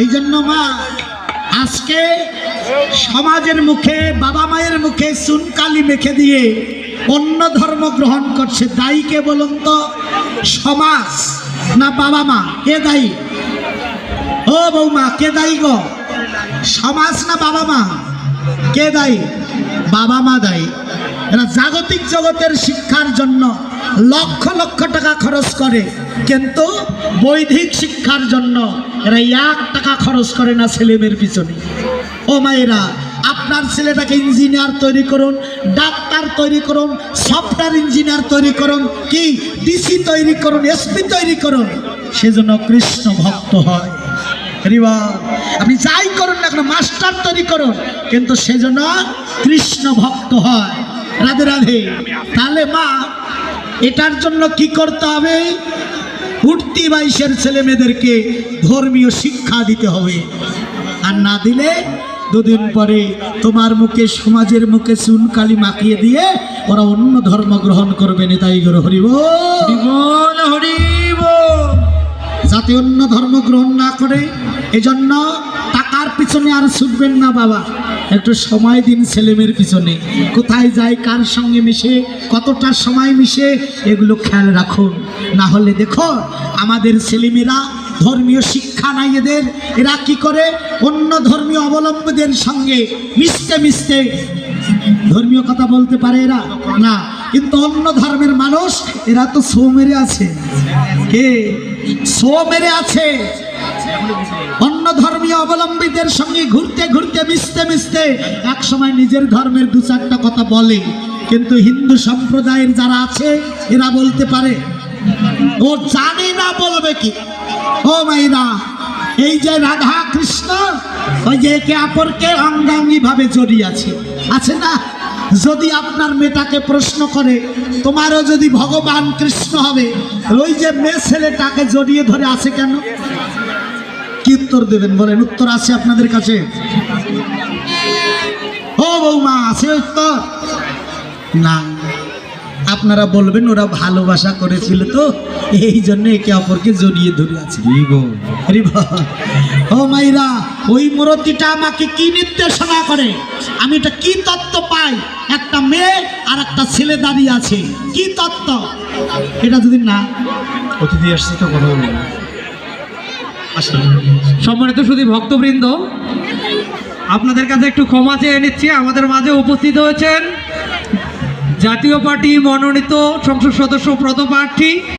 এই জন্য মা আজকে সমাজের মুখে বাবা মায়ের মুখে চুনকালি মেখে দিয়ে অন্য ধর্ম গ্রহণ করছে। দায়ী কে বলুন তো? সমাজ না বাবা মা? কে দায়ী? ও বৌমা, কে দায়ী গো? সমাজ না বাবা মা? কে দায়ী? বাবা মা দায়ী। এরা জাগতিক জগতের শিক্ষার জন্য লক্ষ লক্ষ টাকা খরচ করে, কিন্তু বৈদিক শিক্ষার জন্য এরা 1 টাকা খরচ করে না ছেলেমেয়ের পিছনে। ও মায়েরা, আপনার ছেলেটাকে ইঞ্জিনিয়ার তৈরি করুন, ডাক্তার তৈরি করুন, সফটওয়্যার ইঞ্জিনিয়ার তৈরি করুন, কি ডিসি তৈরি করুন, এসপি তৈরি করুন, সেজন্য কৃষ্ণ ভক্ত হয়। আপনি যাই করুন না কেন, মাস্টার তৈরি করুন, কিন্তু সেজন্য কৃষ্ণ ভক্ত হয়। রাধে রাধে। তাহলে মা, এটার জন্য কি করতে হবে? উঠতি বয়সের ছেলে মেয়েদেরকে ধর্মীয় শিক্ষা দিতে হবে। আর না দিলে 2 দিন পরে তোমার মুখে সমাজের মুখে চুনকালি মাখিয়ে দিয়ে ওরা অন্য ধর্ম গ্রহণ করবে। নেতাই গরু হরিব হরিব, যাতে অন্য ধর্ম গ্রহণ না করে। এজন্য টাকার পিছনে আর ছুটবেন না বাবা, একটু সময় দিন ছেলেমেয়ের পিছনে। কোথায় যায়, কার সঙ্গে মিশে, কতটা সময় মিশে, এগুলো খেয়াল রাখুন। না হলে দেখো আমাদের ছেলেমেয়েরা ধর্মীয় শিক্ষা নাই এদের, এরা কি করে অন্য ধর্মীয় অবলম্বীদের সঙ্গে মিশতে মিশতে ধর্মীয় কথা বলতে পারে এরা না, কিন্তু অন্য ধর্মের মানুষ এরা তো সো মেরে আছে। কে সো মেরে আছে? অন্য ধর্মীয় অবলম্বীদের সঙ্গে ঘুরতে ঘুরতে মিশতে মিশতে এক সময় নিজের ধর্মের 2-4টা কথা বলে, কিন্তু হিন্দু সম্প্রদায়ের যারা আছে এরা বলতে পারে? ও জানে না, বলবে কি? ও মাইরা, এই যে রাধা কৃষ্ণ ওই যে একে অপরকে অঙ্গাঙ্গি ভাবে জড়িয়ে আছে না? যদি আপনার মেয়েটাকে প্রশ্ন করে তোমারও যদি ভগবান কৃষ্ণ হবে, ওই যে মেয়ে ছেলেটাকে জড়িয়ে ধরে আছে কেন? কি উত্তর দেবেন বলেন? উত্তর আছে আপনাদের কাছে? ও বৌমা, আছে উত্তর? না। আপনারা বলবেন ওরা ভালোবাসা করেছিল তো এই জন্য একে অপরকে জড়িয়ে ধরে আছে। ও মাইরা, ওই মূর্তিটা আমাকে কি নির্দেশনা করে? আমি এটা কি তত্ত্ব পাই? একটা মেয়ে আর একটা ছেলে দাঁড়িয়ে আছে, কি তত্ত্ব এটা? যদি না অতিথি আসছে তো কথা বলবো। সম্মানিত শুধু ভক্তবৃন্দ, আপনাদের কাছে একটু ক্ষমা চেয়ে নিচ্ছি। আমাদের মাঝে উপস্থিত হয়েছেন জাতীয় পার্টি মনোনীত সংসদ সদস্য পদপ্রার্থী